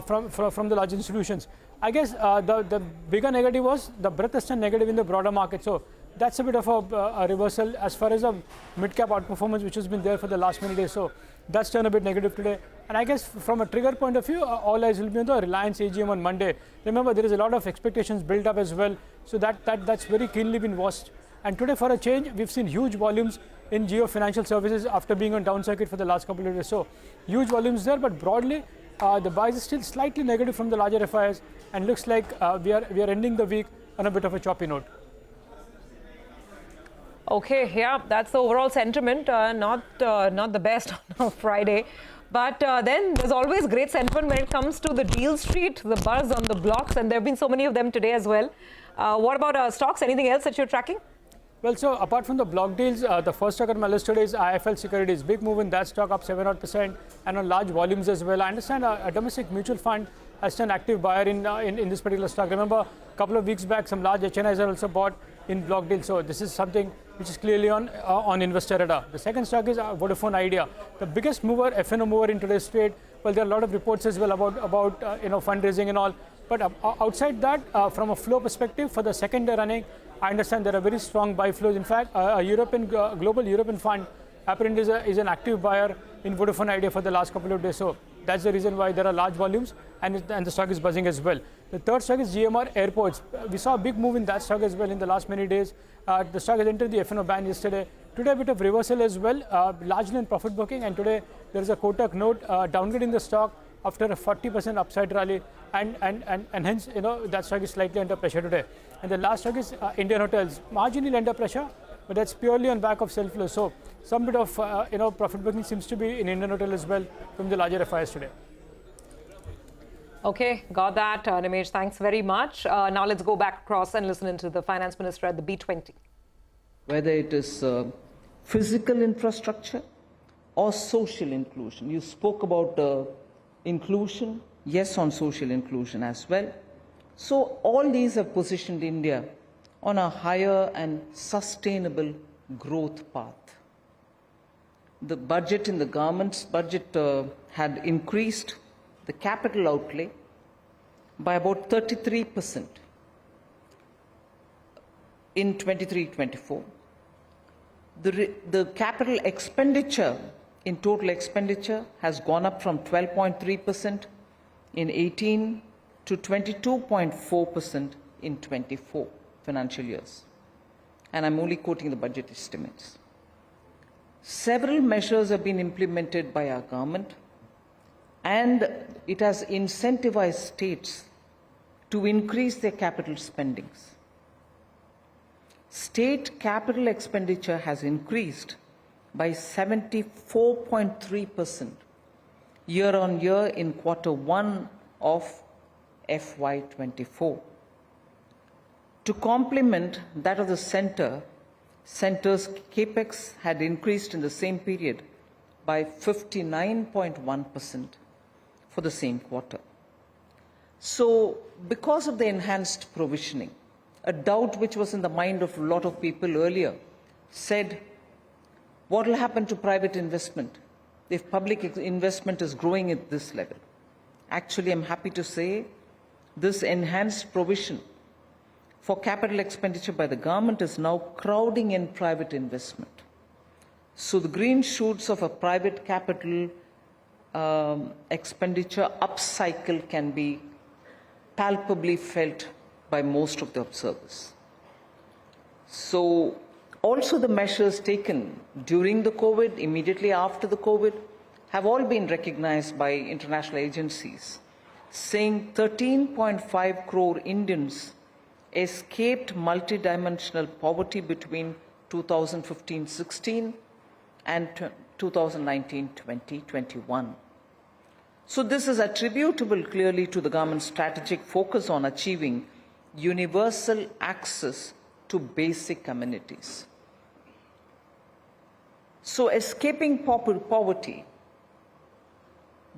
from the large institutions. I guess the bigger negative was the breadth has turned negative in the broader market. So that's a bit of a reversal as far as a mid-cap outperformance, which has been there for the last many days. So that's turned a bit negative today. And I guess from a trigger point of view, all eyes will be on the Reliance AGM on Monday. Remember, there is a lot of expectations built up as well. So that's very keenly been watched. And today, for a change, we've seen huge volumes in Jio Financial Services after being on down circuit for the last couple of days. So huge volumes there, but broadly, the bias is still slightly negative from the larger FIs, and looks like we are ending the week on a bit of a choppy note. Okay, yeah, that's the overall sentiment. Not the best on Friday. But then there's always great sentiment when it comes to the deal street, the buzz on the blocks, and there have been so many of them today as well. What about stocks? Anything else that you're tracking? Well, so apart from the block deals, the first stock on my list today is IIFL Securities. Big move in that stock, up 7% and on large volumes as well. I understand a domestic mutual fund has an active buyer in this particular stock. Remember, a couple of weeks back, some large HNIs are also bought in block deals. So this is something which is clearly on investor radar. The second stock is Vodafone Idea, the biggest mover, FNO mover in today's trade. Well, there are a lot of reports as well about fundraising and all. But outside that, from a flow perspective, for the second day running, I understand there are very strong buy flows. In fact, a global European fund apparently is an active buyer in Vodafone Idea for the last couple of days. So that's the reason why there are large volumes and the stock is buzzing as well. The third stock is GMR Airports. We saw a big move in that stock as well in the last many days. The stock has entered the FNO ban yesterday. Today, a bit of reversal as well, largely in profit booking. And today, there is a Kotak note downgrading the stock after a 40% upside rally, and hence that stock is slightly under pressure today. And the last stock is Indian Hotels, marginally under pressure, but that's purely on back of sell flow. So some bit of profit booking seems to be in Indian Hotel as well from the larger FIs today. Okay, got that, Nimesh. Thanks very much. Now let's go back across and listen into the finance minister at the B20. Whether it is physical infrastructure or social inclusion. You spoke about inclusion, yes, on social inclusion as well. So all these have positioned India on a higher and sustainable growth path. The budget in the government's budget had increased the capital outlay by about 33% in 23-24. The capital expenditure in total expenditure has gone up from 12.3% in 18 to 22.4% in 24 financial years. And I'm only quoting the budget estimates. Several measures have been implemented by our government, and it has incentivized states to increase their capital spendings. State capital expenditure has increased by 74.3% year on year in Q1 of FY24. To complement that of the center's capex had increased in the same period by 59.1% for the same quarter. So, because of the enhanced provisioning, a doubt which was in the mind of a lot of people earlier said, what will happen to private investment if public investment is growing at this level? Actually, I'm happy to say this enhanced provision for capital expenditure by the government is now crowding in private investment. So the green shoots of a private capital expenditure upcycle can be palpably felt by most of the observers. So also the measures taken during the COVID, immediately after the COVID, have all been recognized by international agencies, saying 13.5 crore Indians escaped multidimensional poverty between 2015-16 and 2019-2021. So this is attributable clearly to the government's strategic focus on achieving universal access to basic amenities. So escaping poverty,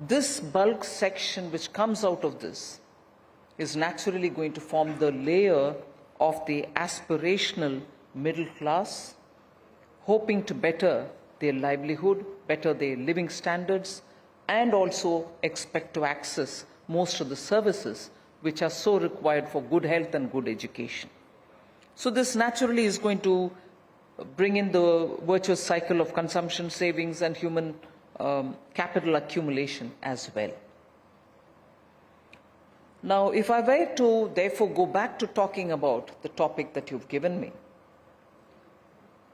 this bulk section which comes out of this is naturally going to form the layer of the aspirational middle class, hoping to better their livelihood, better their living standards, and also expect to access most of the services which are so required for good health and good education. So this naturally is going to bring in the virtuous cycle of consumption, savings, and human capital accumulation as well. Now, if I were to therefore go back to talking about the topic that you've given me,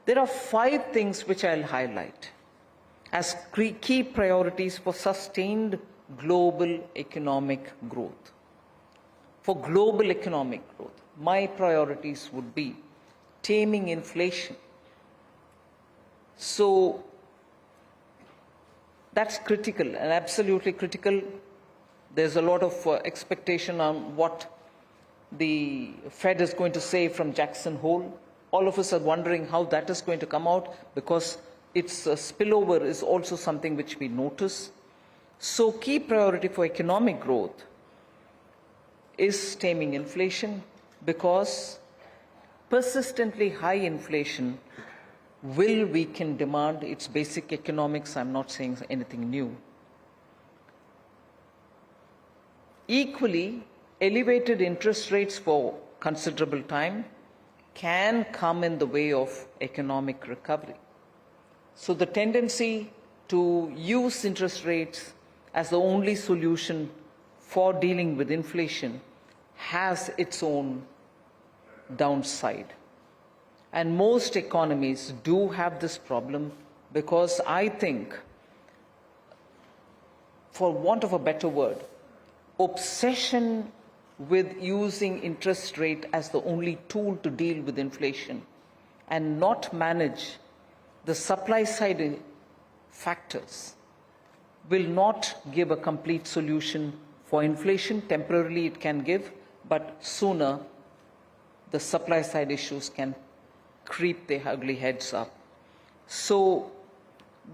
there are 5 things which I'll highlight as key priorities for sustained global economic growth. For global economic growth, my priorities would be taming inflation. So that's critical and absolutely critical. There's a lot of expectation on what the Fed is going to say from Jackson Hole. All of us are wondering how that is going to come out, because its spillover is also something which we notice. So key priority for economic growth is taming inflation, because persistently high inflation will weaken demand. It's basic economics. I'm not saying anything new. Equally, elevated interest rates for considerable time can come in the way of economic recovery. So the tendency to use interest rates as the only solution for dealing with inflation has its own downside. And most economies do have this problem, because I think, for want of a better word, obsession with using interest rate as the only tool to deal with inflation and not manage the supply side factors will not give a complete solution for inflation. Temporarily it can give, but sooner the supply side issues can creep their ugly heads up. So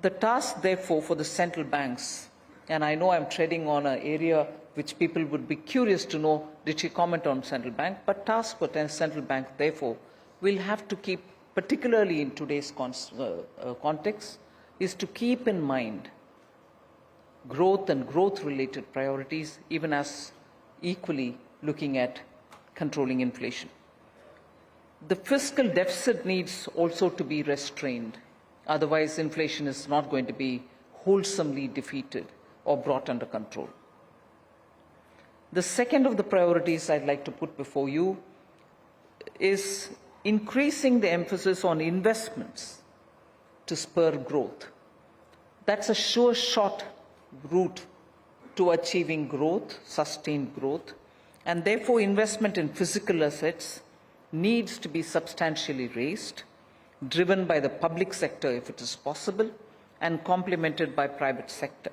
the task, therefore, for the central banks, and I know I'm treading on an area which people would be curious to know, did she comment on central bank? But task for central bank, therefore, will have to keep, particularly in today's context, is to keep in mind growth and growth-related priorities, even as equally looking at controlling inflation. The fiscal deficit needs also to be restrained. Otherwise, inflation is not going to be wholesomely defeated or brought under control. The second of the priorities I'd like to put before you is increasing the emphasis on investments to spur growth. That's a sure shot route to achieving growth, sustained growth, and therefore investment in physical assets needs to be substantially raised, driven by the public sector if it is possible, and complemented by private sector.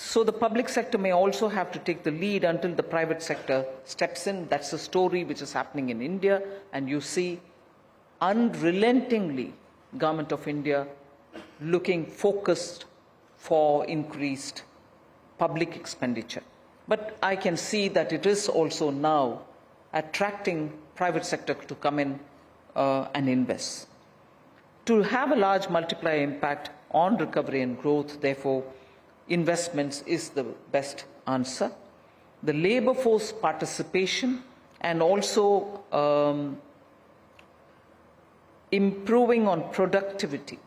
So the public sector may also have to take the lead until the private sector steps in. That's a story which is happening in India, and you see unrelentingly Government of India looking focused for increased public expenditure. But I can see that it is also now attracting private sector to come in and invest. To have a large multiplier impact on recovery and growth, therefore, investments is the best answer. The labor force participation and also improving on productivity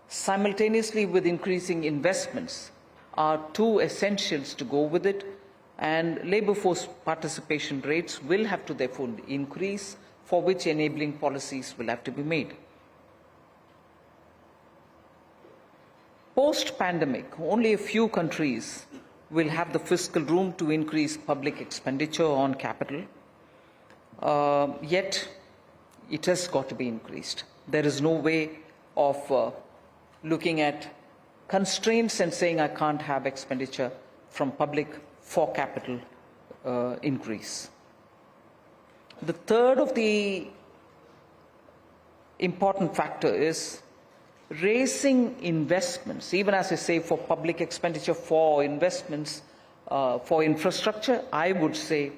simultaneously with increasing investments are two essentials to go with it, and labor force participation rates will have to therefore increase, for which enabling policies will have to be made. Post-pandemic, only a few countries will have the fiscal room to increase public expenditure on capital. Yet, it has got to be increased. There is no way of looking at constraints and saying I can't have expenditure from public for capital increase. The third of the important factor is raising investments, even as I say for public expenditure for investments, for infrastructure. I would say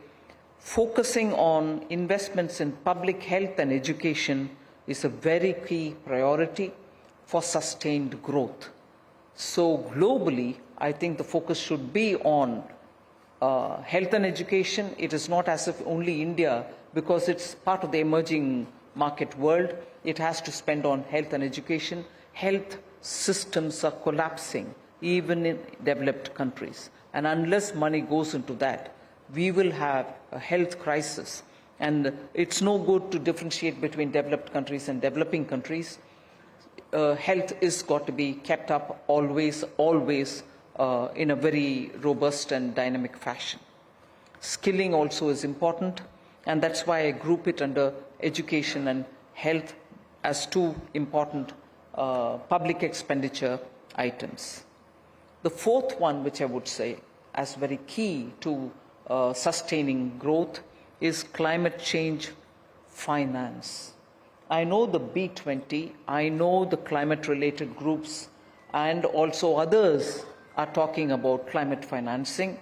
focusing on investments in public health and education is a very key priority for sustained growth. So globally, I think the focus should be on health and education. It is not as if only India, because it's part of the emerging market world, it has to spend on health and education. Health systems are collapsing, even in developed countries. And unless money goes into that, we will have a health crisis. And it's no good to differentiate between developed countries and developing countries. Health is got to be kept up always in a very robust and dynamic fashion. Skilling also is important, and that's why I group it under education and health as two important public expenditure items. The fourth one, which I would say as very key to sustaining growth, is climate change finance. I know the B20, I know the climate-related groups, and also others are talking about climate financing.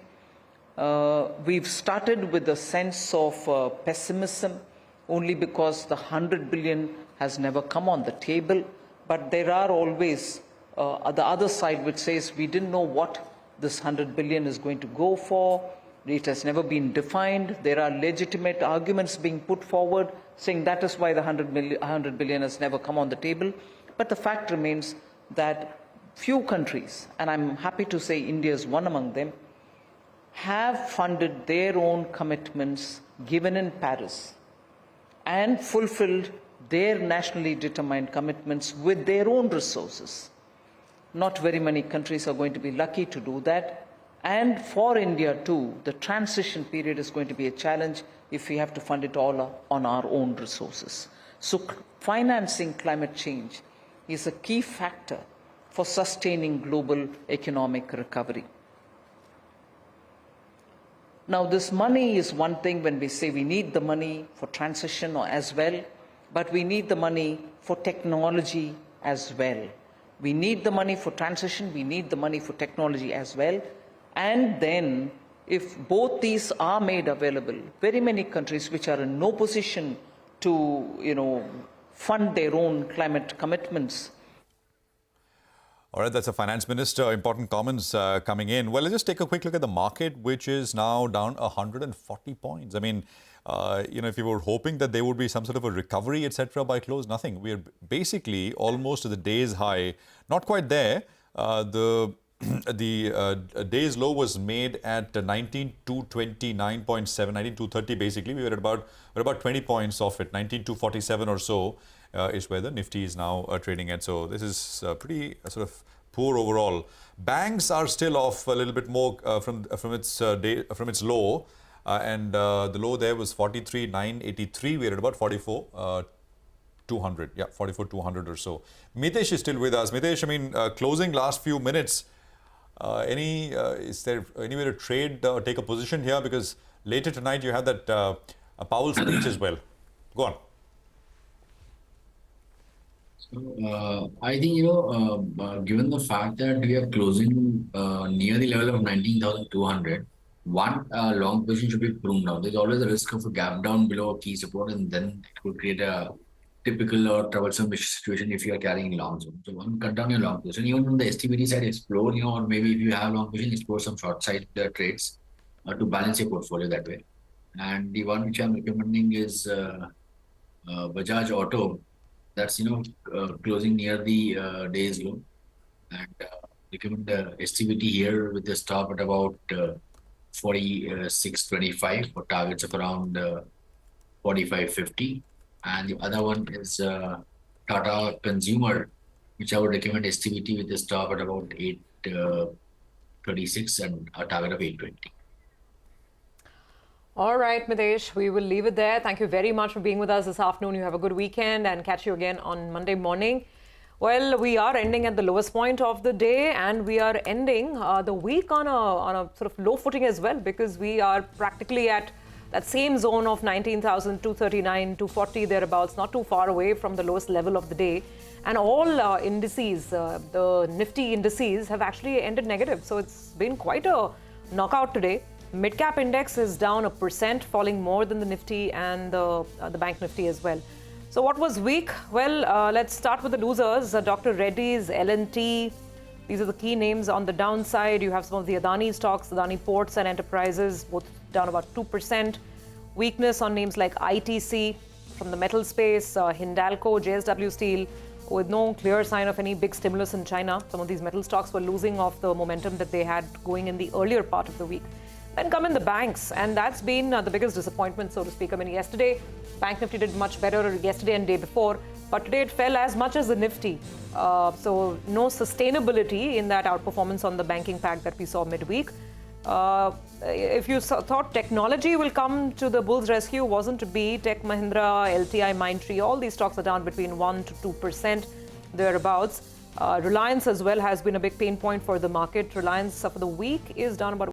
We've started with a sense of pessimism only because the 100 billion has never come on the table, but there are always the other side which says we didn't know what this 100 billion is going to go for. It has never been defined. There are legitimate arguments being put forward saying that is why the 100 billion has never come on the table. But the fact remains that few countries, and I'm happy to say India is one among them, have funded their own commitments given in Paris and fulfilled their nationally determined commitments with their own resources. Not very many countries are going to be lucky to do that. And for India too, the transition period is going to be a challenge if we have to fund it all on our own resources. So financing climate change is a key factor for sustaining global economic recovery. Now, this money is one thing when we say we need the money for transition or as well, but we need the money for technology as well. We need the money for transition, we need the money for technology as well. And then, if both these are made available, very many countries which are in no position to, fund their own climate commitments. All right, that's the finance minister. Important comments coming in. Well, let's just take a quick look at the market, which is now down 140 points. I mean, if you were hoping that there would be some sort of a recovery, etc., by close, nothing. We're basically almost at the day's high. Not quite there. The day's low was made at 19,229.7, 19,230 basically. We're about 20 points off it. 19,247 or so is where the Nifty is now trading at. So this is pretty sort of poor overall. Banks are still off a little bit more from its low, and the low there was 43,983. We're at about 44,200. Yeah, 44,200 or so. Mitesh is still with us. Mitesh, I mean, closing last few minutes. Is there any way to trade or take a position here? Because later tonight you have that Powell speech as well. Go on. So, I think, given the fact that we are closing near the level of 19,200, one long position should be pruned out. There's always a risk of a gap down below a key support, and then it could create a typical or troublesome situation if you are carrying long zone. So one, cut down your long position. Even on the STBT side, explore, or maybe if you have long position, explore some short side trades to balance your portfolio that way. And the one which I'm recommending is Bajaj Auto. That's closing near the day's low, and recommend the STBT here with the stop at about 46.25 for targets of around 45.50. And the other one is Tata Consumer, which I would recommend STBT with the stop at about 8.36 and a target of 8.20. All right, Midesh, we will leave it there. Thank you very much for being with us this afternoon. You have a good weekend and catch you again on Monday morning. Well, we are ending at the lowest point of the day, and we are ending the week on a sort of low footing as well, because we are practically at that same zone of 19,239, 240 thereabouts, not too far away from the lowest level of the day. And all indices, the Nifty indices, have actually ended negative. So it's been quite a knockout today. Midcap index is down 1%, falling more than the Nifty and the Bank Nifty as well. So what was weak? Well, let's start with the losers. Dr. Reddy's, L&T. These are the key names on the downside. You have some of the Adani stocks, Adani Ports and Enterprises, both down about 2%. Weakness on names like ITC from the metal space, Hindalco, JSW Steel, with no clear sign of any big stimulus in China. Some of these metal stocks were losing off the momentum that they had going in the earlier part of the week. Then come in the banks, and that's been the biggest disappointment, so to speak. I mean, yesterday, Bank Nifty did much better yesterday and day before, but today it fell as much as the Nifty. So no sustainability in that outperformance on the banking pack that we saw midweek. If you thought technology will come to the bull's rescue, wasn't to be. Tech Mahindra, LTI, Mindtree, all these stocks are down between 1 to 2% thereabouts. Reliance as well has been a big pain point for the market. Reliance for the week is down about